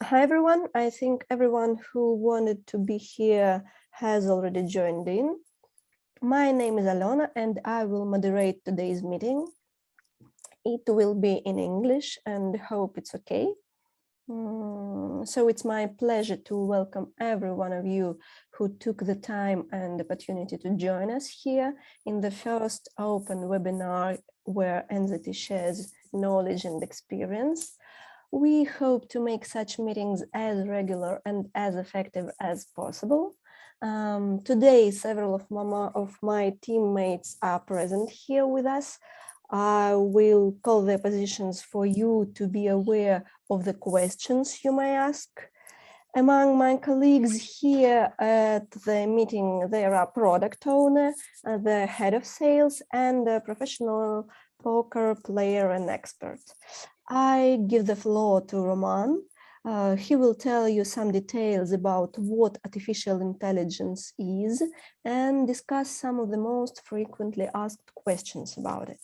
Hi everyone, I think everyone who wanted to be here has already joined in. My name is Alona and I will moderate today's meeting. It will be in English and hope it's okay. So it's my pleasure to welcome every one of you who took the time and opportunity to join us here in the first open webinar where NZT shares knowledge and experience. We hope to make such meetings as regular and as effective as possible. Today, several of my teammates are present here with us. I will call their positions for you to be aware of the questions you may ask. Among my colleagues here at the meeting, there are product owner, the head of sales, and a professional poker player and expert. I give the floor to Roman. He will tell you some details about what artificial intelligence is and discuss some of the most frequently asked questions about it.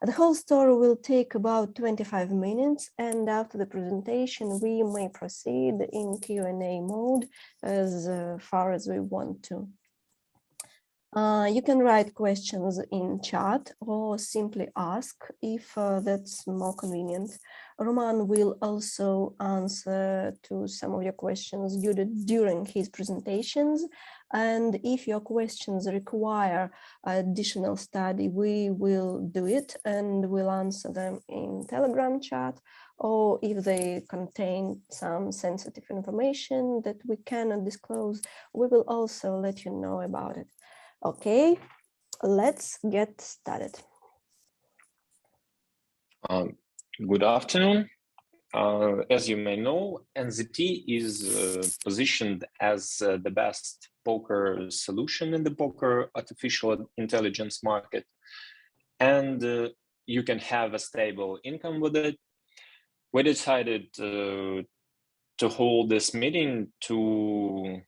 The whole story will take about 25 minutes, and after the presentation, we may proceed in Q&A mode as far as we want to. You can write questions in chat or simply ask if that's more convenient. Roman will also answer to some of your questions during his presentations. And if your questions require additional study, we will do it and we'll answer them in Telegram chat, or if they contain some sensitive information that we cannot disclose, we will also let you know about it. Okay, let's get started. Good afternoon. As you may know, NZT is positioned as the best poker solution in the poker artificial intelligence market, and you can have a stable income with it. We decided to hold this meeting to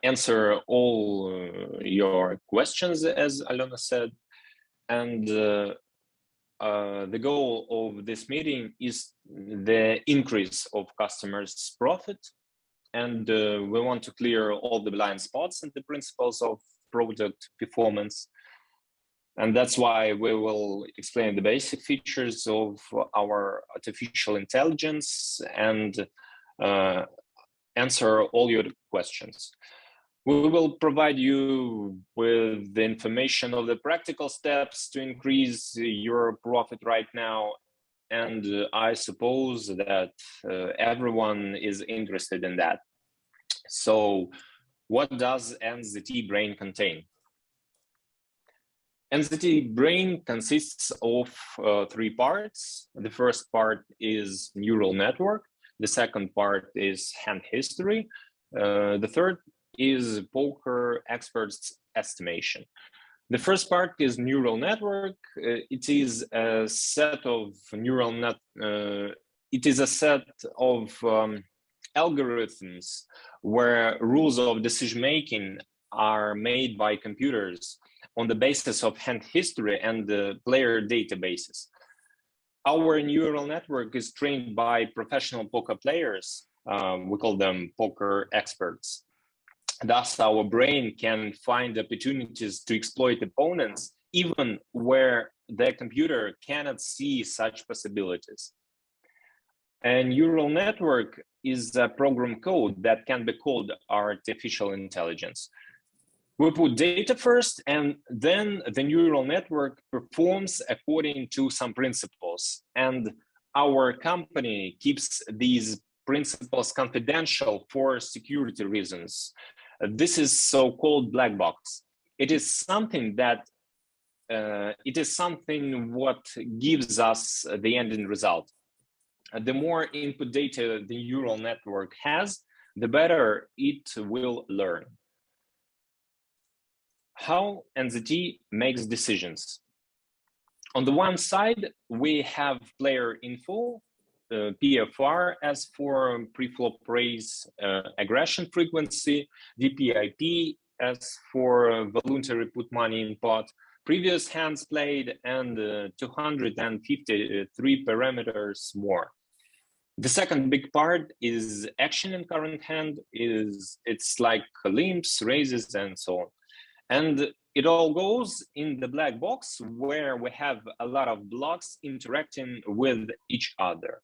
answer all your questions, as Alona said, and the goal of this meeting is the increase of customers' profit, and we want to clear all the blind spots and the principles of product performance. And that's why we will explain the basic features of our artificial intelligence and answer all your questions. We will provide you with the information of the practical steps to increase your profit right now. And I suppose that everyone is interested in that. So what does NZT Brain contain? NZT Brain consists of 3 parts. The first part is neural network. The second part is hand history. The third is poker experts estimation. The first part is neural network. It is a set of algorithms where rules of decision making are made by computers on the basis of hand history and the player databases. Our neural network is trained by professional poker players. We call them poker experts. Thus, our brain can find opportunities to exploit opponents, even where the computer cannot see such possibilities. A neural network is a program code that can be called artificial intelligence. We put data first, and then the neural network performs according to some principles. And our company keeps these principles confidential for security reasons. This is so-called black box. It is something what gives us the ending result. The more input data the neural network has, the better it will learn. How NZT makes decisions? On the one side, we have player info, PFR as for pre-flop raise, aggression frequency, DPIP as for voluntary put money in pot, previous hands played, and 253 parameters more. The second big part is action in current hand. It's like limps, raises, and so on. And it all goes in the black box where we have a lot of blocks interacting with each other.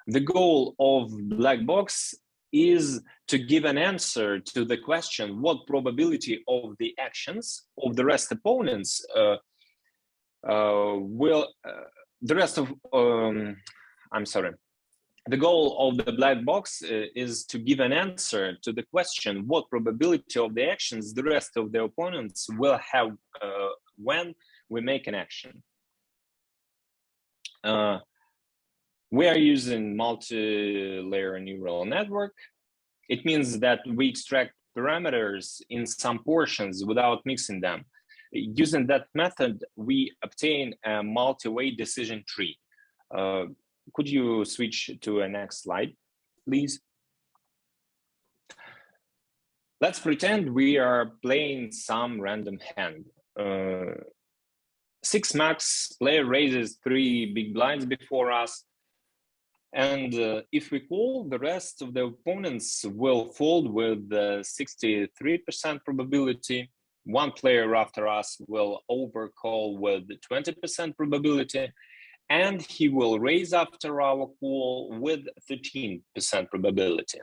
The goal of black box is to give an answer to the question, what probability of the actions of the rest opponents the goal of the black box is to give an answer to the question, what probability of the actions the rest of the opponents will have when we make an action. We are using multi-layer neural network. It means that we extract parameters in some portions without mixing them. Using that method, we obtain a multi-way decision tree. Could you switch to a next slide, please? Let's pretend we are playing some random hand. 6 max, player raises 3 big blinds before us. And if we call, the rest of the opponents will fold with 63% probability. One player after us will overcall with 20% probability. And he will raise after our call with 13% probability.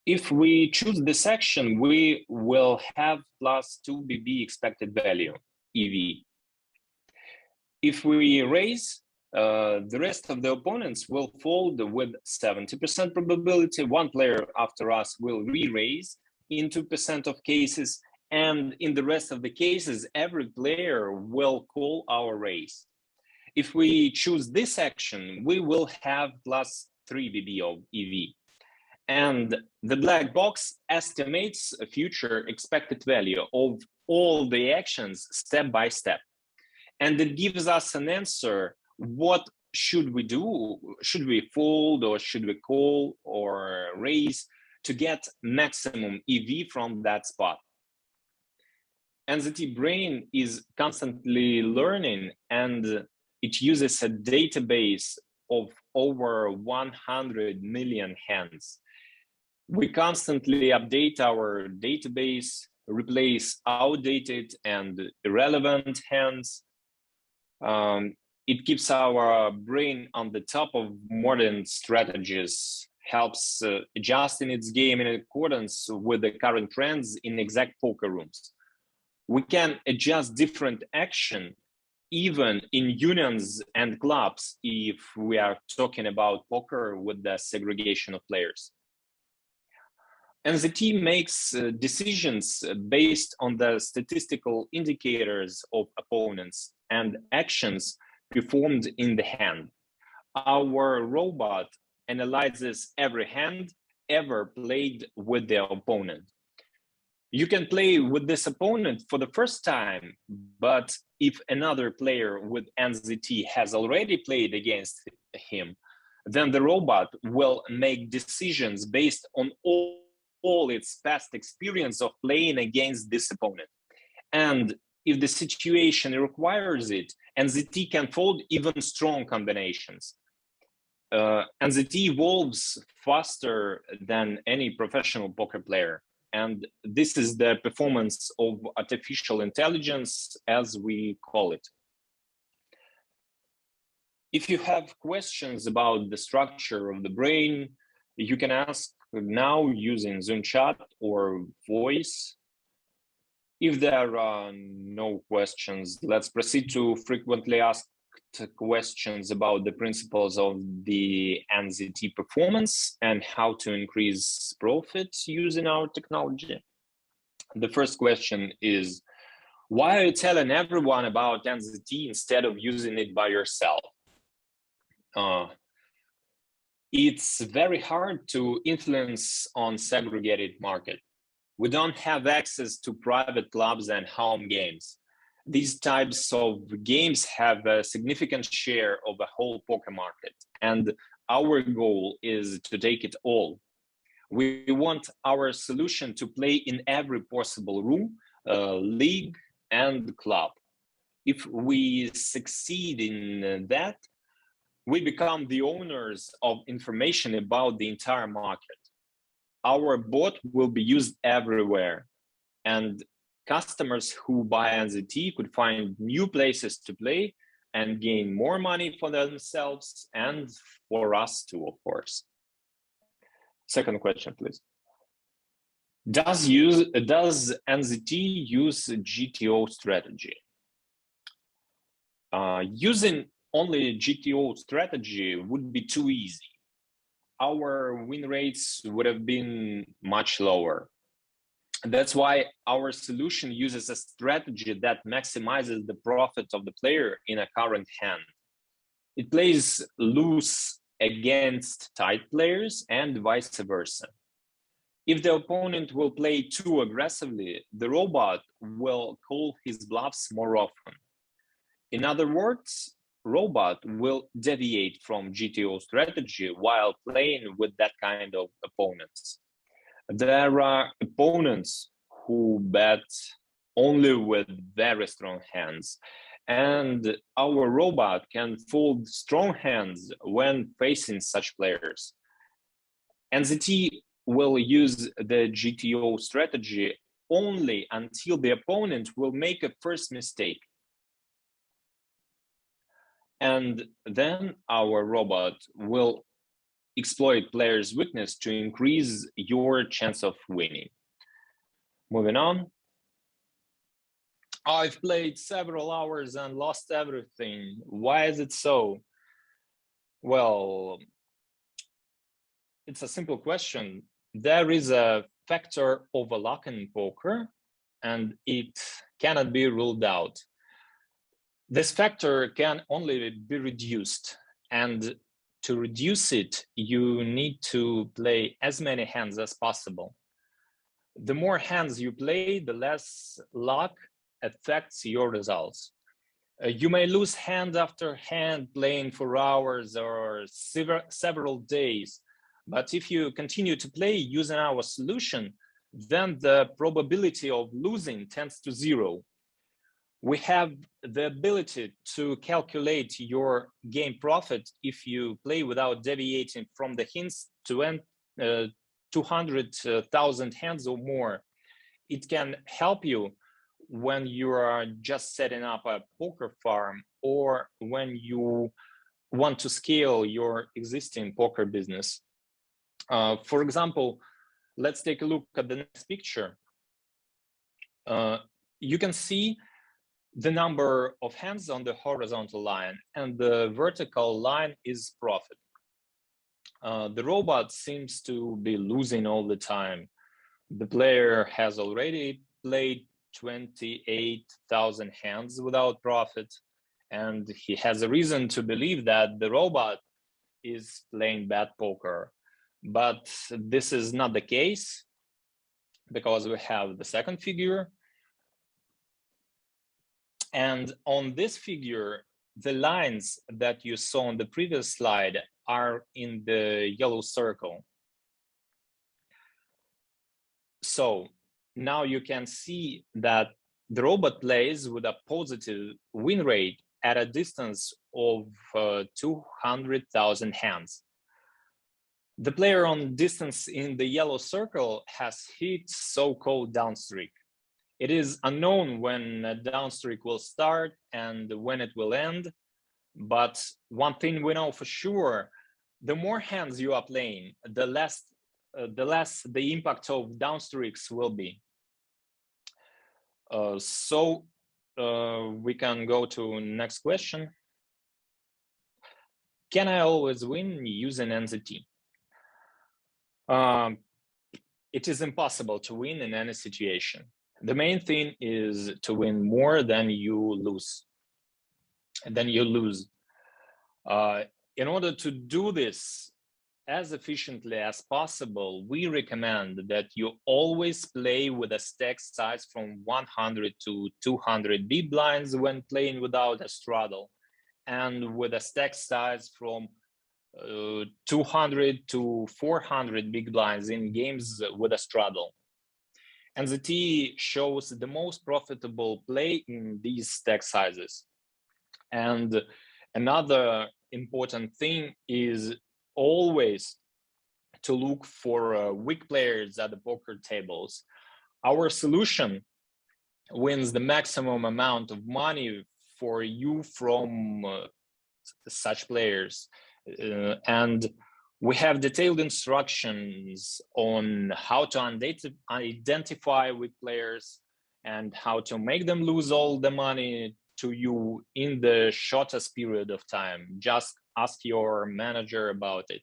If we choose this action, we will have plus 2 BB expected value, EV. If we raise, the rest of the opponents will fold with 70% probability. One player after us will re-raise in 2% of cases. And in the rest of the cases, every player will call our raise. If we choose this action, we will have plus 3 BB of EV. And the black box estimates a future expected value of all the actions step by step. And it gives us an answer, what should we do? Should we fold or should we call or raise to get maximum EV from that spot? NZT brain is constantly learning, and it uses a database of over 100 million hands. We constantly update our database, replace outdated and irrelevant hands. It keeps our brain on the top of modern strategies, helps adjusting its game in accordance with the current trends in exact poker rooms. We can adjust different action even in unions and clubs if we are talking about poker with the segregation of players. NZT makes decisions based on the statistical indicators of opponents and actions performed in the hand. Our robot analyzes every hand ever played with the opponent. You can play with this opponent for the first time, but if another player with NZT has already played against him, then the robot will make decisions based on all its past experience of playing against this opponent. And if the situation requires it, NZT can fold even strong combinations. NZT evolves faster than any professional poker player. And this is the performance of artificial intelligence, as we call it. If you have questions about the structure of the brain, you can ask now using Zoom chat or voice. If there are no questions, let's proceed to frequently asked questions about the principles of the NZT performance and how to increase profits using our technology. The first question is, why are you telling everyone about NZT instead of using it by yourself? It's very hard to influence on segregated market. We don't have access to private clubs and home games. These types of games have a significant share of the whole poker market, and our goal is to take it all. We want our solution to play in every possible room, league, and club. If we succeed in that, we become the owners of information about the entire market. Our bot will be used everywhere, and customers who buy NZT could find new places to play and gain more money for themselves and for us too, of course. Second question, please. Does NZT use GTO strategy? Using only GTO strategy would be too easy. Our win rates would have been much lower. That's why our solution uses a strategy that maximizes the profit of the player in a current hand. It plays loose against tight players and vice versa. If the opponent will play too aggressively, the robot will call his bluffs more often. In other words, robot will deviate from GTO strategy while playing with that kind of opponents. There are opponents who bet only with very strong hands, and our robot can fold strong hands when facing such players. NZT will use the GTO strategy only until the opponent will make a first mistake. And then our robot will exploit players' weakness to increase your chance of winning. Moving on. I've played several hours and lost everything. Why is it so? Well, it's a simple question. There is a factor of luck in poker, and it cannot be ruled out. This factor can only be reduced, and to reduce it, you need to play as many hands as possible. The more hands you play, the less luck affects your results. You may lose hand after hand playing for hours or several days, but if you continue to play using our solution, then the probability of losing tends to zero. We have the ability to calculate your game profit if you play without deviating from the hints to end 200,000 hands or more. It can help you when you are just setting up a poker farm or when you want to scale your existing poker business. For example, let's take a look at the next picture. You can see the number of hands on the horizontal line, and the vertical line is profit. The robot seems to be losing all the time. The player has already played 28,000 hands without profit, and he has a reason to believe that the robot is playing bad poker. But this is not the case, because we have the second figure. And on this figure, the lines that you saw on the previous slide are in the yellow circle. So now you can see that the robot plays with a positive win rate at a distance of 200,000 hands. The player on distance in the yellow circle has hit so-called downstreak. It is unknown when a downstreak will start and when it will end, but one thing we know for sure, the more hands you are playing, the less the impact of downstreaks will be. So we can go to next question. Can I always win using NZT? It is impossible to win in any situation. The main thing is to win more than you lose. In order to do this as efficiently as possible, we recommend that you always play with a stack size from 100 to 200 big blinds when playing without a straddle, and with a stack size from 200 to 400 big blinds in games with a straddle. NZT shows the most profitable play in these stack sizes. And another important thing is always to look for weak players at the poker tables. Our solution wins the maximum amount of money for you from such players. And we have detailed instructions on how to identify weak players and how to make them lose all the money to you in the shortest period of time. Just ask your manager about it.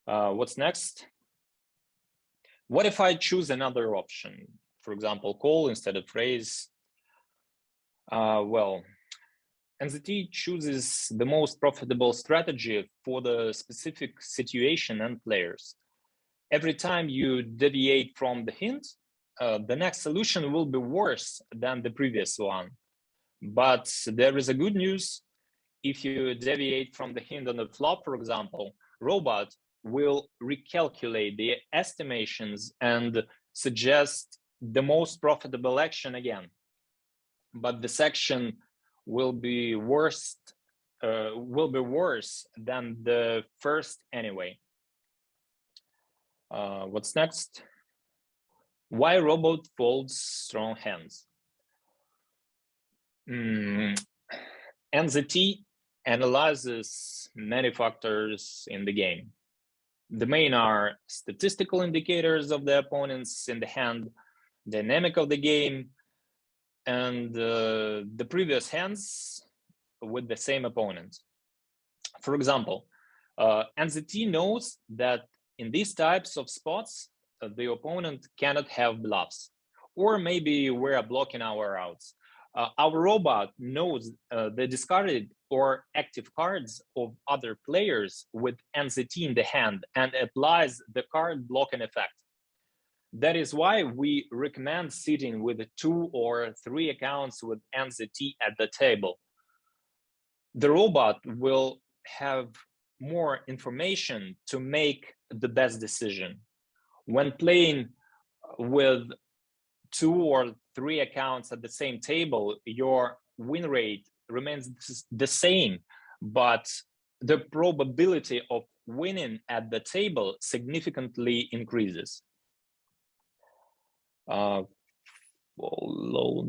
What's next? What if I choose another option? For example, call instead of raise. Well, NZT chooses the most profitable strategy for the specific situation and players. Every time you deviate from the hint, the next solution will be worse than the previous one. But there is a good news. If you deviate from the hint on the flop, for example, robot will recalculate the estimations and suggest the most profitable action again. But this action will be worse than the first anyway. What's next? Why robot folds strong hands? NZT analyzes many factors in the game. The main are statistical indicators of the opponents in the hand, dynamic of the game, and the previous hands with the same opponent. For example, NZT knows that in these types of spots, the opponent cannot have bluffs, or maybe we're blocking our outs. Our robot knows the discarded or active cards of other players with NZT in the hand and applies the card blocking effect. That is why we recommend sitting with 2 or 3 accounts with NZT at the table. The robot will have more information to make the best decision. When playing with 2 or 3 accounts at the same table, your win rate remains the same, but the probability of winning at the table significantly increases.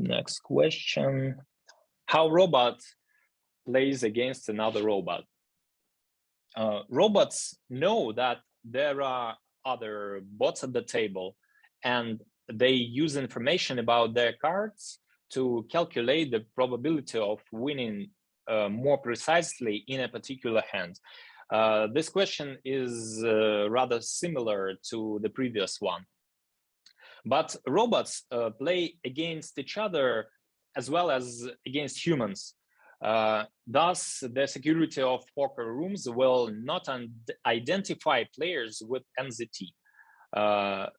Next question. How robot plays against another robot? Robots know that there are other bots at the table, and they use information about their cards to calculate the probability of winning more precisely in a particular hand. This question is rather similar to the previous one. But robots play against each other as well as against humans. Thus, the security of poker rooms will not identify players with NZT.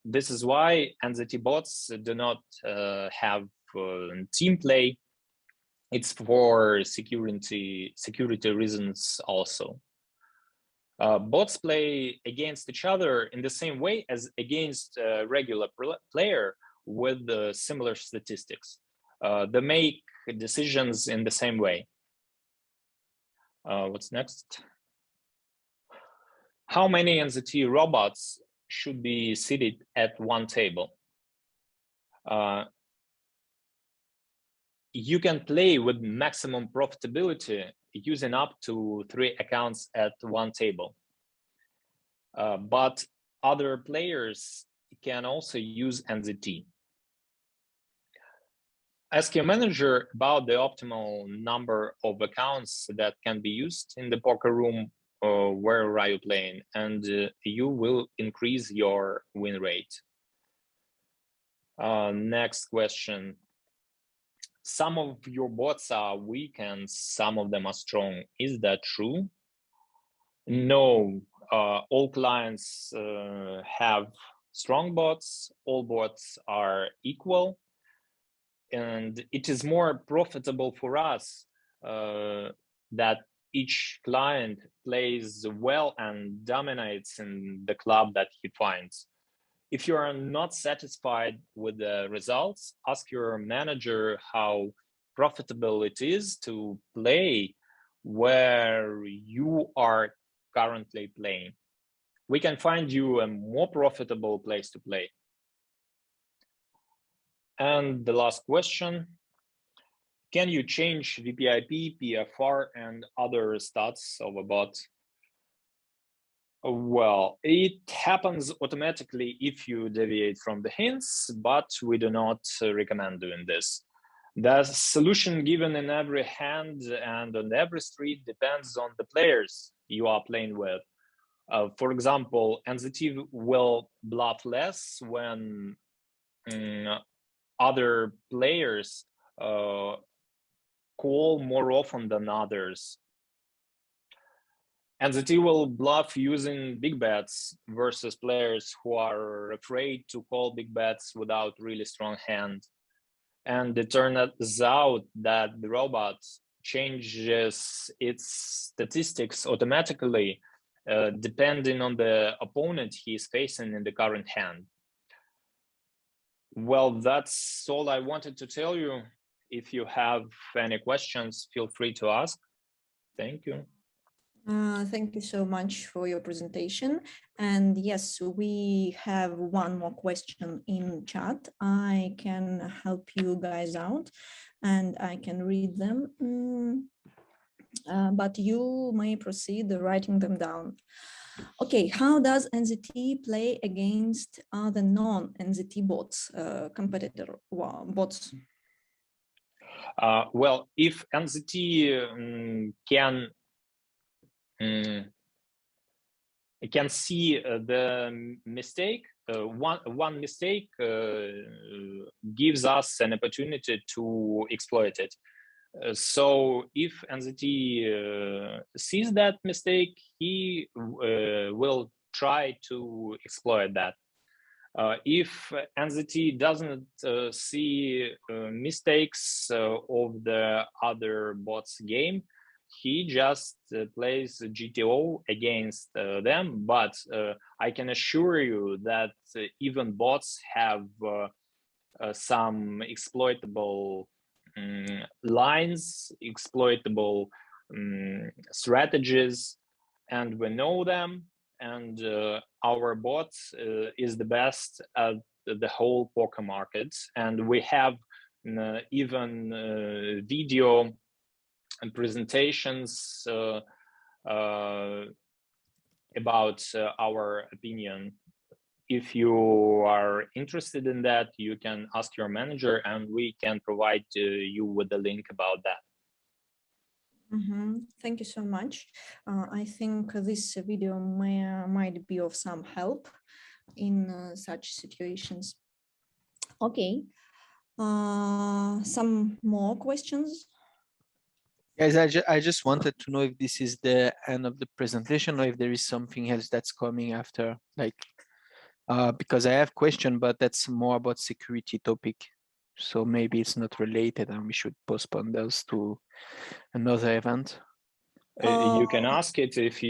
This is why NZT bots do not have team play. It's for security reasons also. Bots play against each other in the same way as against a regular player with similar statistics. They make decisions in the same way. What's next? How many NZT robots should be seated at one table? You can play with maximum profitability using up to 3 accounts at one table. But other players can also use NZT. Ask your manager about the optimal number of accounts that can be used in the poker room where are you playing, and you will increase your win rate. Next question. Some of your bots are weak and some of them are strong. Is that true? No, all clients have strong bots. All bots are equal. And it is more profitable for us that each client plays well and dominates in the club that he finds. If you are not satisfied with the results, ask your manager how profitable it is to play where you are currently playing. We can find you a more profitable place to play. And the last question, can you change VPIP, PFR, and other stats of a bot? Well, it happens automatically if you deviate from the hints, but we do not recommend doing this. The solution given in every hand and on every street depends on the players you are playing with. For example, NZT will bluff less when other players call more often than others. NZT will bluff using big bets versus players who are afraid to call big bets without really strong hand. And it turns out that the robot changes its statistics automatically depending on the opponent he is facing in the current hand. Well, that's all I wanted to tell you. If you have any questions, feel free to ask. Thank you. Thank you so much for your presentation. And yes, we have one more question in chat. I can help you guys out and I can read them. But you may proceed writing them down. Okay, how does NZT play against other non-NZT bots, competitor bots? Well, if NZT can see the mistake, one mistake gives us an opportunity to exploit it. So if NZT sees that mistake, he will try to exploit that. If NZT doesn't see mistakes of the other bots game, he just plays GTO against them. But I can assure you that even bots have some exploitable lines, exploitable strategies, and we know them. And our bot is the best at the whole poker market. And we have even video and presentations about our opinion. If you are interested in that, you can ask your manager and we can provide you with the link about that. Thank you so much. I think this video might be of some help in such situations. Okay, some more questions? Guys, I just wanted to know if this is the end of the presentation or if there is something else that's coming after, like, because I have question, but that's more about security topic. So maybe it's not related and we should postpone those to another event. You can ask it. If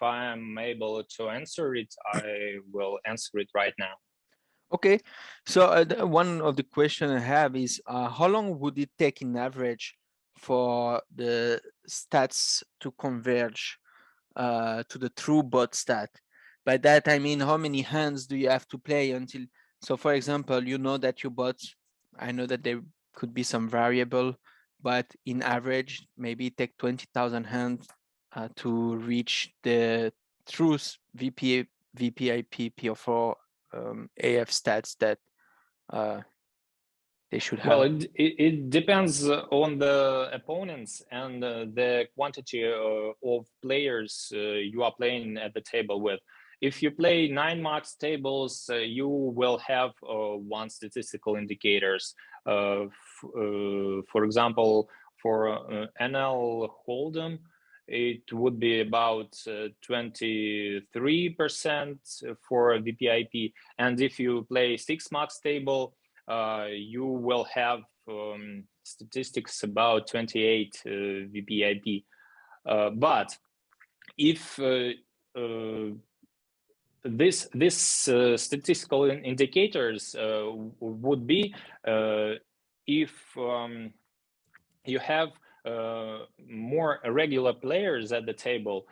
I am able to answer it, I will answer it right now. Okay, so one of the questions I have is how long would it take in average for the stats to converge to the true bot stat? By that, I mean, how many hands do you have to play until, so for example, you know that your bot, I know that there could be some variable, but in average, maybe take 20,000 hands to reach the true VPIP, PO4 AF stats that they should have. Well, it depends on the opponents and the quantity of players you are playing at the table with. If you play 9 max tables, you will have one statistical indicators. For example, for NL Hold'em, it would be about 23% for VPIP. And if you play 6 max table, you will have statistics about 28 VPIP. But if this statistical indicators would be if you have more regular players at the table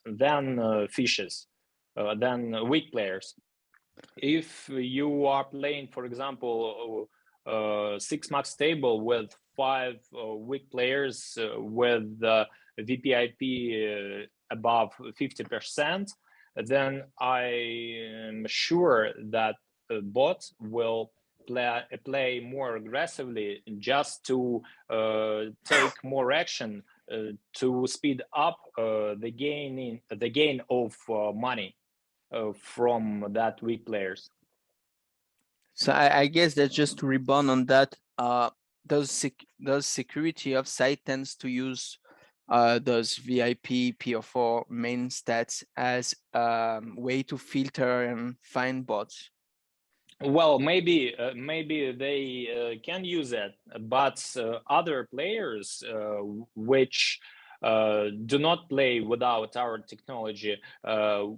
than fishes, than weak players. If you are playing, for example, 6-max table with 5 weak players with VPIP above 50%, then I am sure that a bot will play more aggressively just to take more action to speed up the gain of money from that weak players. So I guess that just to rebound on that, those security offsite tends to use those VIP PO4 main stats as a way to filter and find bots. Well, maybe they can use it, but other players which do not play without our technology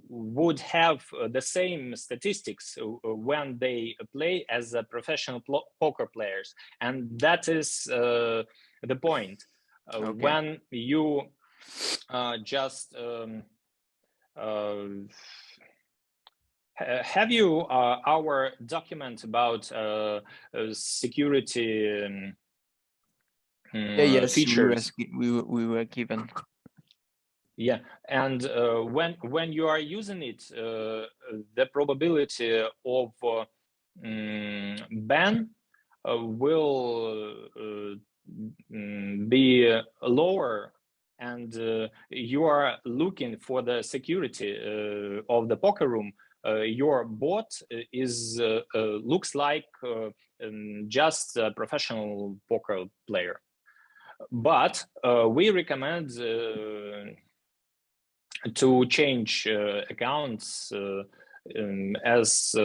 would have the same statistics when they play as a professional poker players, and that is the point. Okay. When you just have you our document about security Yes, features? we were given. Yeah, and when you are using it, the probability of ban will be lower, and you are looking for the security of the poker room. Your bot is looks like just a professional poker player, but we recommend to change accounts as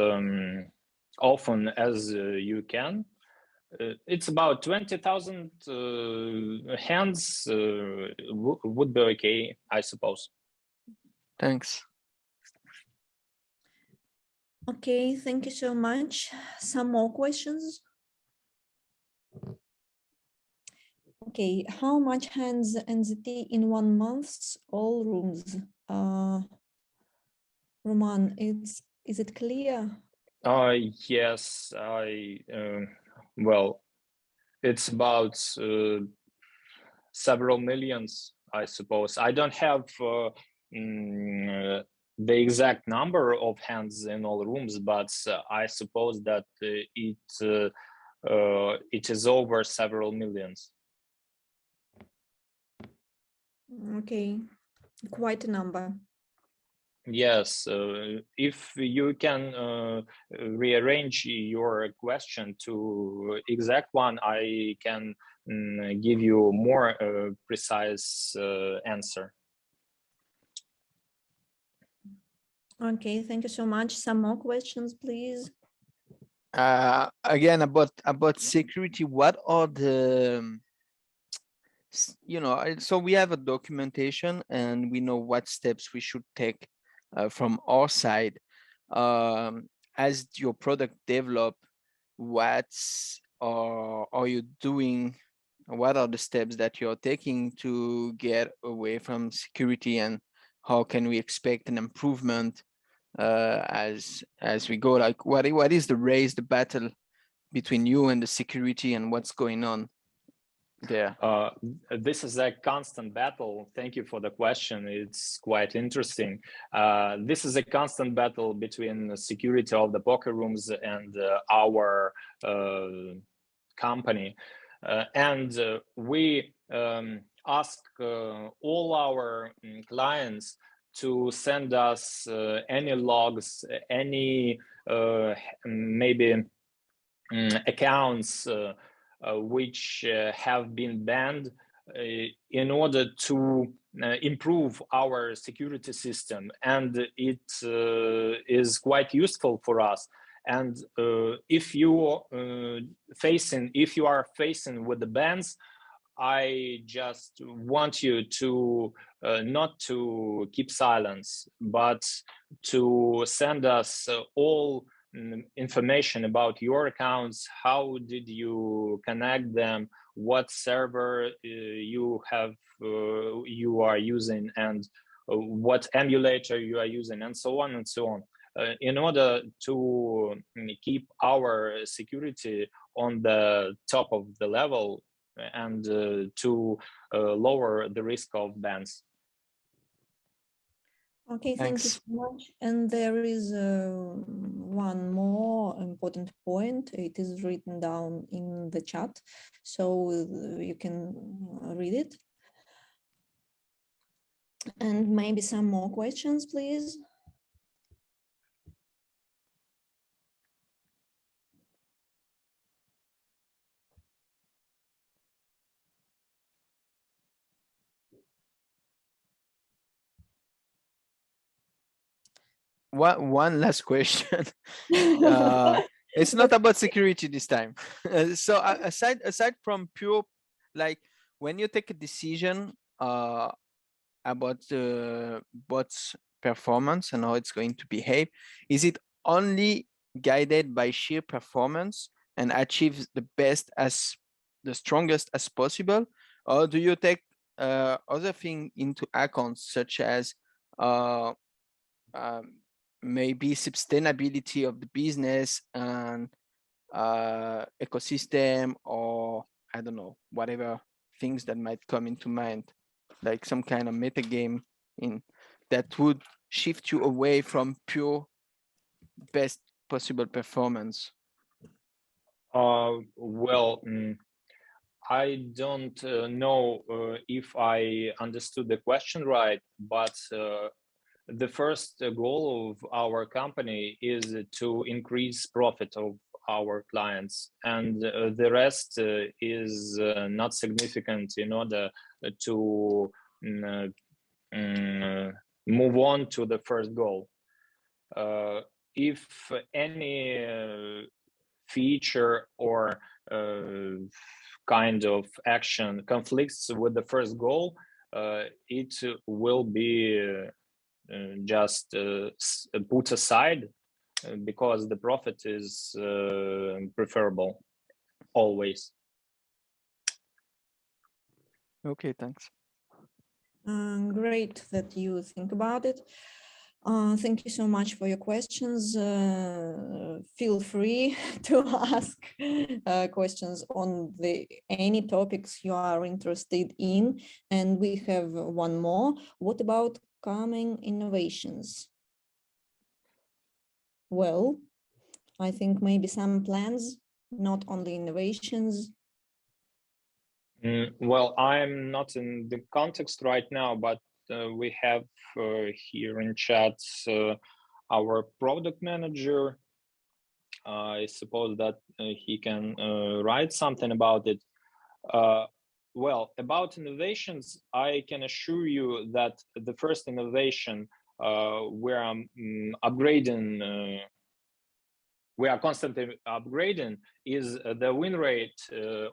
often as you can. It's about 20,000 hands would be okay, I suppose. Thanks. Okay, thank you so much. Some more questions? Okay, how much hands NZT in 1 month, all rooms? Roman, is it clear? Yes, well, it's about several millions, I suppose. I don't have the exact number of hands in all rooms, but I suppose that it is over several millions. Okay, quite a number. Yes, if you can rearrange your question to exact one, I can give you more precise answer. Okay, thank you so much. Some more questions, please. Again, about security, what are the so we have a documentation and we know what steps we should take from our side. As your product develop, what are you doing? What are the steps that you're taking to get away from security, and how can we expect an improvement as we go? Like what is the race, the battle between you and the security, and what's going on there? This is a constant battle. Thank you for the question. It's quite interesting. This is a constant battle between the security of the poker rooms and our company. And we ask all our clients to send us any logs, any maybe accounts which have been banned in order to improve our security system, and it is quite useful for us. And if you are facing with the bans, I just want you to not to keep silence, but to send us all information about your accounts. How did you connect them? What server you are using, and what emulator you are using, and so on and so on, in order to keep our security on the top of the level and to lower the risk of bans. Okay, thank you so much. And there is one more important point. It is written down in the chat, so you can read it. And maybe some more questions, please. One last question. It's not about security this time. So aside from pure, like when you take a decision about the bot's performance and how it's going to behave, is it only guided by sheer performance and achieves the best as the strongest as possible, or do you take other things into account, such as maybe sustainability of the business and ecosystem, or I don't know, whatever things that might come into mind, like some kind of meta game in that would shift you away from pure best possible performance? Well, I don't know if I understood the question right, but the first goal of our company is to increase profit of our clients, and the rest is not significant in order to move on to the first goal. If any feature or kind of action conflicts with the first goal, it will be just put aside, because the profit is preferable always. Okay, thanks. Great that you think about it. Thank you so much for your questions. Feel free to ask questions on any topics you are interested in. And we have one more. What about coming innovations? Well, I think maybe some plans, not only innovations. Well, I'm not in the context right now, but we have here in chat our product manager. I suppose that he can write something about it. Well, about innovations, I can assure you that the first innovation where upgrading, we are constantly upgrading, is the win rate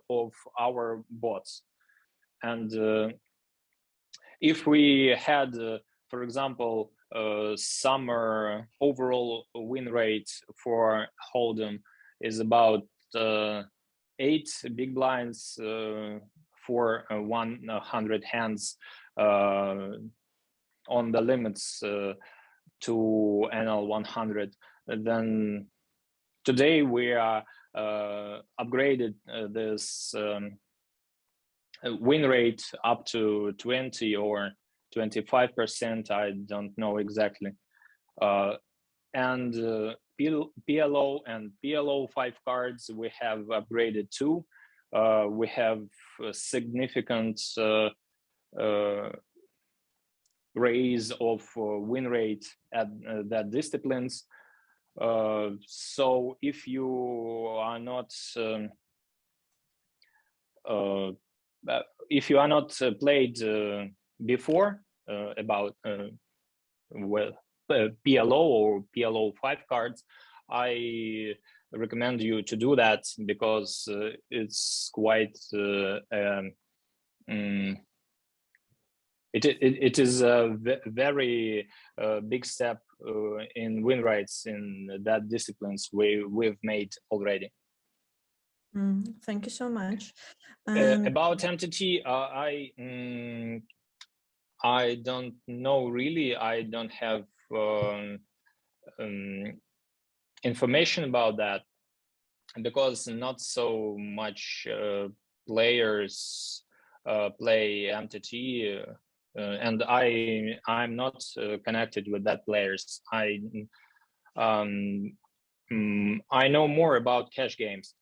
of our bots. And if we had, for example, summer overall win rate for Hold'em is about 8 big blinds for 100 hands on the limits to NL 100, then today we are upgraded this win rate up to 20 or 25%, I don't know exactly. And PLO and PLO 5 cards we have upgraded too. We have a significant raise of win rate at that disciplines. So if you are not played before about well PLO or PLO 5 cards, I recommend you to do that, because it's quite it is a very big step in win rates in that disciplines we've made already. Thank you so much. About MTT, I don't know really. I don't have information about that because not so much players play MTT, and I'm not connected with that players. I know more about cash games.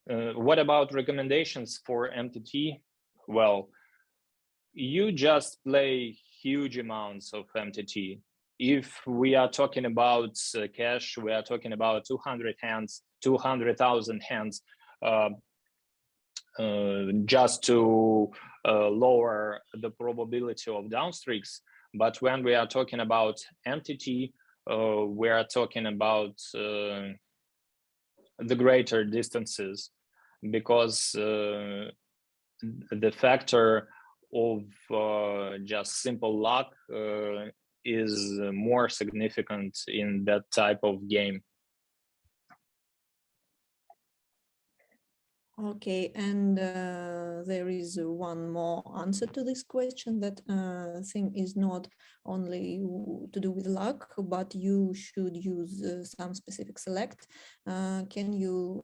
What about recommendations for MTT? Well, you just play huge amounts of MTT. If we are talking about cash, we are talking about 200 hands, 200,000 hands, just to lower the probability of downstreaks. But when we are talking about MTT, we are talking about the greater distances, because the factor of just simple luck is more significant in that type of game. Okay, and there is one more answer to this question that thing is not only to do with luck, but you should use some specific select. Can you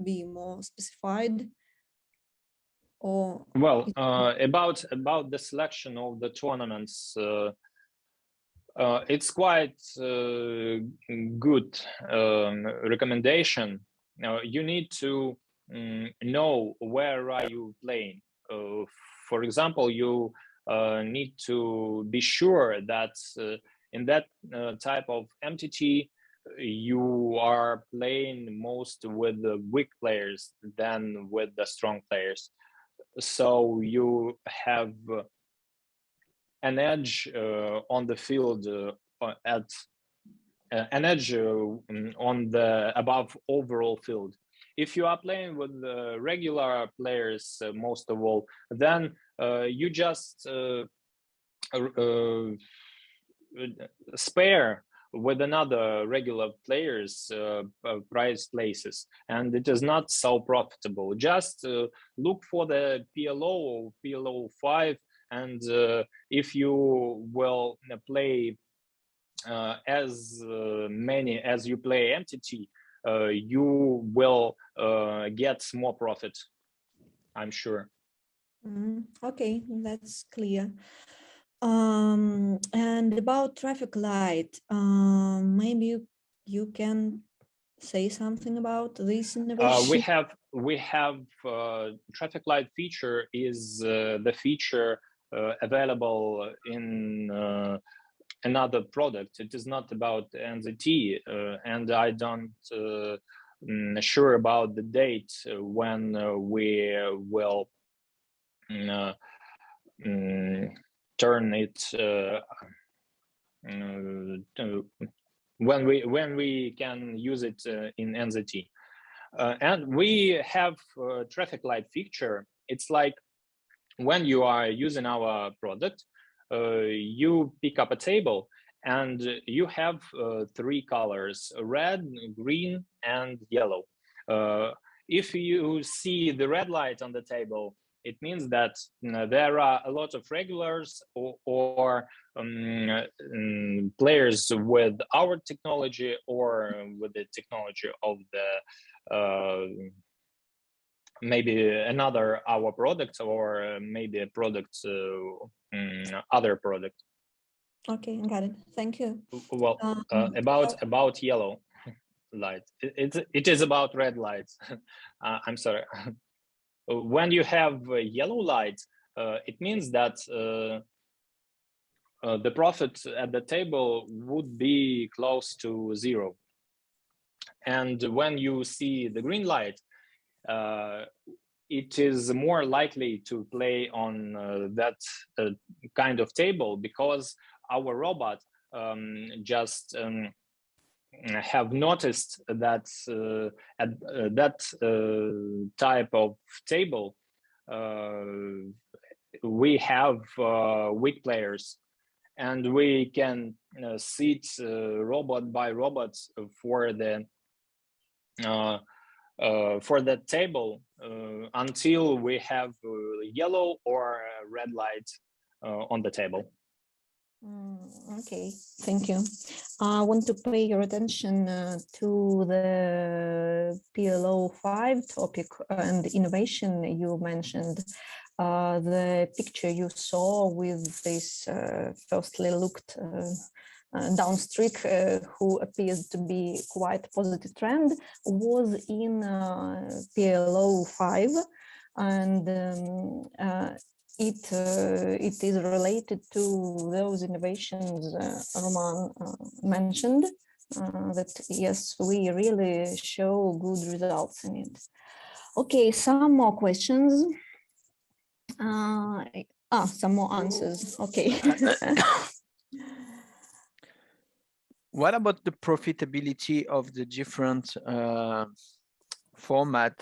be more specified? Or well, about the selection of the tournaments, it's quite good recommendation. You need to know where are you playing. For example, you need to be sure that in that type of MTT, you are playing most with the weak players than with the strong players. So you have an edge on the field at an edge on the above overall field. If you are playing with regular players, most of all, then you just spare with another regular players prize places, and it is not so profitable. Just look for the PLO or PLO 5, and if you will play as many as you play MTT, you will get more profit, I'm sure. Okay, that's clear. And about traffic light, maybe you can say something about this innovation. We have traffic light feature is the feature available in another product. It is not about NZT, and I don't sure about the date when we will turn it when we can use it in NZT. And we have a traffic light feature. It's like when you are using our product, you pick up a table and you have 3 colors: red, green, and yellow. If you see the red light on the table, it means that there are a lot of regulars or players with our technology or with the technology of the maybe another our product, or maybe a product other product. Okay, got it. Thank you. Well, about yellow light, it is about red lights. I'm sorry. When you have yellow light, it means that the profit at the table would be close to 0. And when you see the green light, it is more likely to play on that kind of table, because our robot just have noticed that at that type of table we have weak players, and we can seat robot by robot for the table until we have yellow or red light on the table. Okay, thank you. I want to pay your attention to the PLO 5 topic and innovation you mentioned. The picture you saw with this firstly looked down streak who appears to be quite positive trend was in PLO 5, and it is related to those innovations Roman mentioned, that yes, we really show good results in it. Okay, some more questions. Some more answers. Okay. What about the profitability of the different format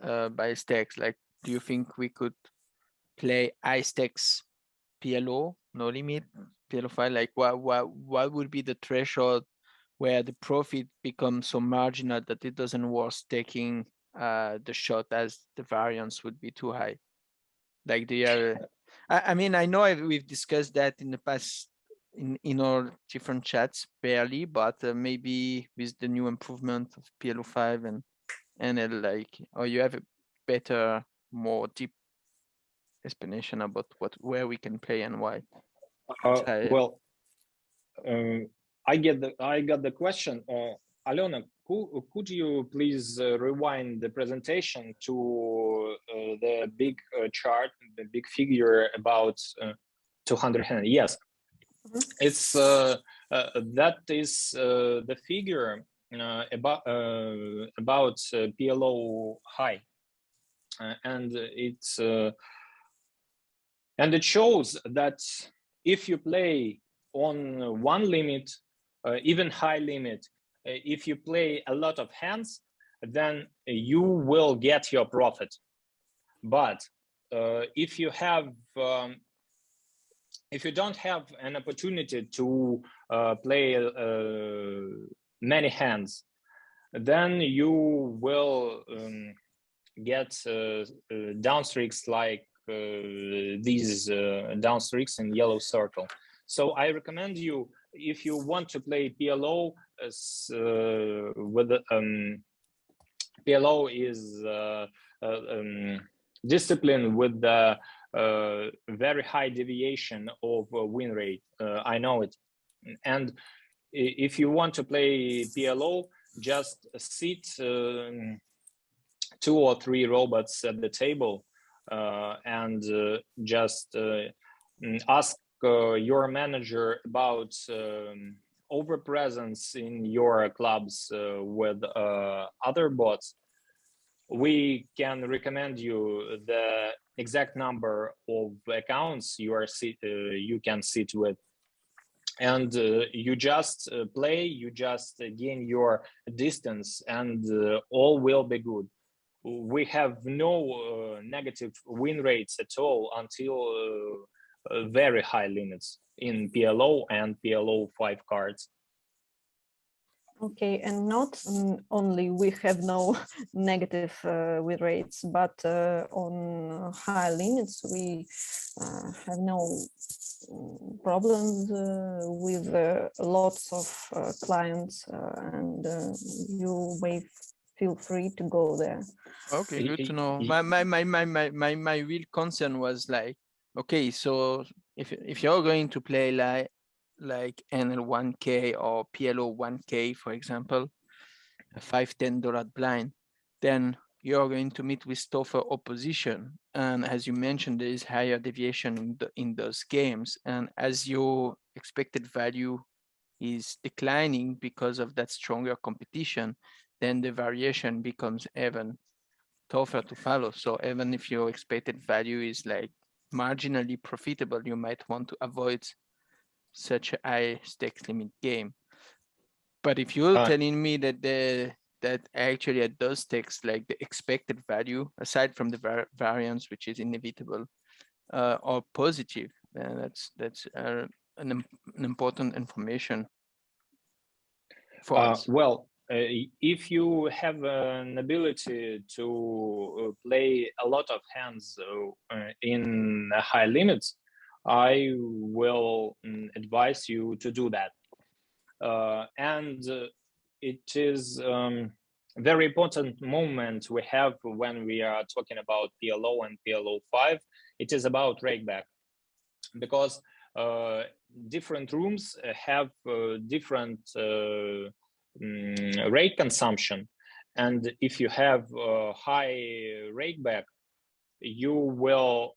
by stakes? Like, do you think we could play high stakes PLO, no limit, PLO 5? Like, what would be the threshold where the profit becomes so marginal that it doesn't worth taking the shot, as the variance would be too high? Like, do you have? I mean, I know we've discussed that in the past in our different chats barely, but maybe with the new improvement of PLO 5 and like, or you have a better, more deep explanation about where we can play and why. Well, I got the question. Alena, could you please rewind the presentation to the big chart, the big figure about 200 hands? Yes, it's that is the figure about PLO high, and it shows that if you play on one limit, even high limit, if you play a lot of hands, then you will get your profit. But if you don't have an opportunity to play many hands, then you will get down streaks like these down streaks in yellow circle. So I recommend you, if you want to play PLO, with PLO is discipline with the very high deviation of win rate. I know it. And if you want to play PLO, just sit 2 or 3 robots at the table and just ask your manager about overpresence in your clubs with other bots. We can recommend you the exact number of accounts you can sit with, and you just play, you just gain your distance, and all will be good. We have no negative win rates at all until very high limits in PLO and PLO 5 cards. Okay, and not only we have no negative win rates, but on high limits we have no problems with lots of clients, and you may feel free to go there. Okay, good to know. My real concern was like, okay, so if you're going to play like NL1K or PLO 1K, for example, a $5-10 blind, then you're going to meet with tougher opposition. And as you mentioned, there is higher deviation in those games. And as your expected value is declining because of that stronger competition, then the variation becomes even tougher to follow. So even if your expected value is like marginally profitable, you might want to avoid such a high stakes limit game. But if you're telling me that that actually at those stakes, like the expected value, aside from the variance, which is inevitable, are positive, then that's an important information for us. Well, if you have an ability to play a lot of hands in high limits, I will advise you to do that. And it is a very important moment we have when we are talking about PLO and PLO5. It is about rakeback, because different rooms have different rake consumption, and if you have high rakeback, you will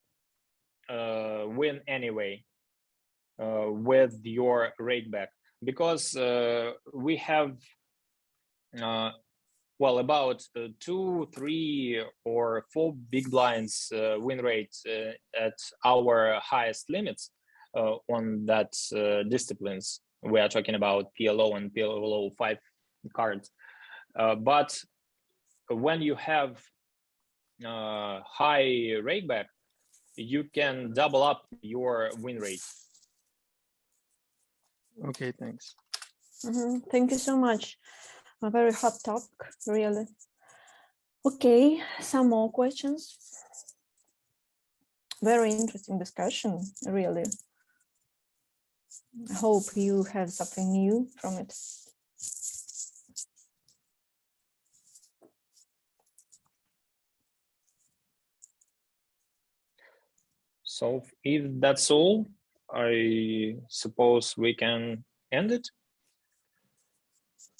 win anyway with your rakeback, because we have well, about 2, 3, or 4 big blinds win rate at our highest limits on that disciplines. We are talking about PLO and PLO5 cards. But when you have high rakeback, you can double up your win rate. Okay, thanks. Thank you so much. A very hot topic, really. Okay, some more questions. Very interesting discussion, really. I hope you have something new from it. So if that's all, I suppose we can end it.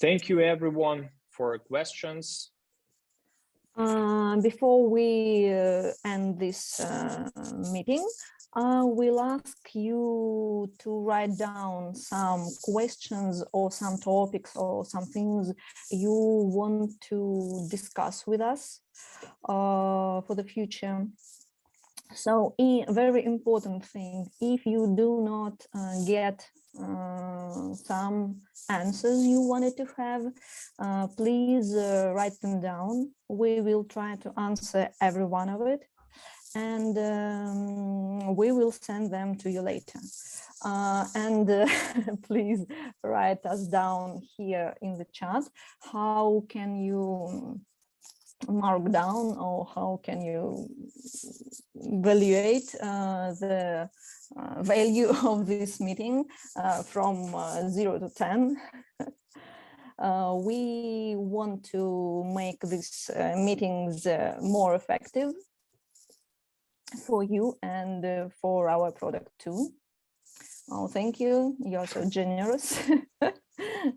Thank you everyone for questions. Before we end this meeting, I will ask you to write down some questions or some topics or some things you want to discuss with us for the future. So a very important thing, if you do not get some answers you wanted to have, please write them down. We will try to answer every one of it, and we will send them to you later. Please write us down here in the chat. How can you mark down, or how can you evaluate the value of this meeting from 0 to 10? We want to make these meetings more effective for you and for our product too. Oh, thank you. You're so generous.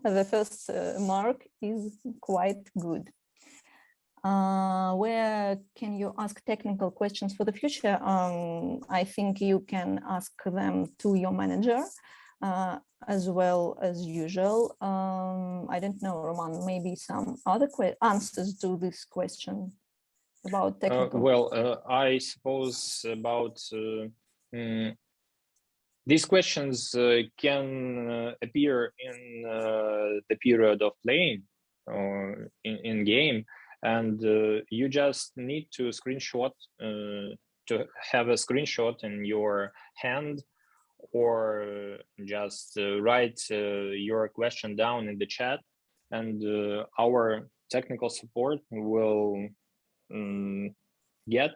The first mark is quite good. Where can you ask technical questions for the future? I think you can ask them to your manager as well as usual. I don't know, Roman, maybe some other answers to this question about technical. Well, I suppose about these questions can appear in the period of playing or in game. And you just need to screenshot, to have a screenshot in your hand, or just write your question down in the chat, and our technical support will get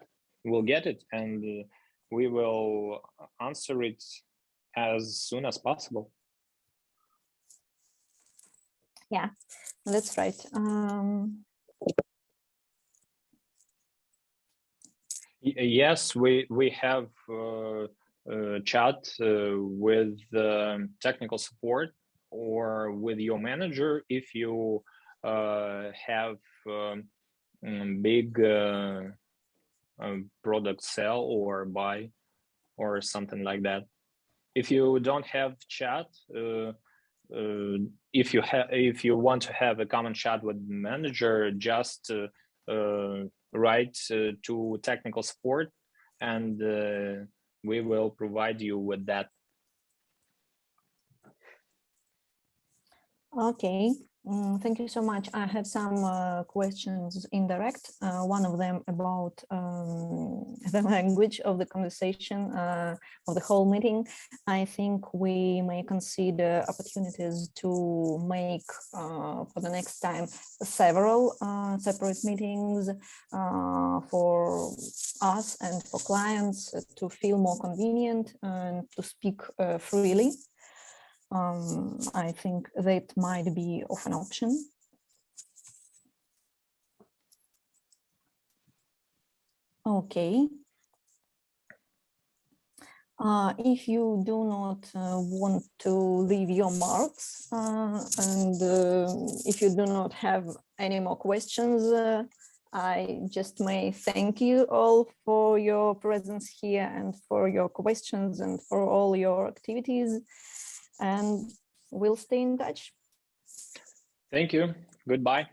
it, and we will answer it as soon as possible. Yeah, that's right. Yes, we have chat with technical support or with your manager if you have big product sell or buy or something like that. If you don't have chat, if you want to have a common chat with the manager, just write to technical support, and we will provide you with that. Okay, Thank you so much. I have some questions indirect. One of them about the language of the conversation of the whole meeting. I think we may consider opportunities to make for the next time several separate meetings for us and for clients to feel more convenient and to speak freely. I think that might be of an option. Okay. If you do not want to leave your marks and if you do not have any more questions, I just may thank you all for your presence here and for your questions and for all your activities. And we'll stay in touch. Thank you. Goodbye.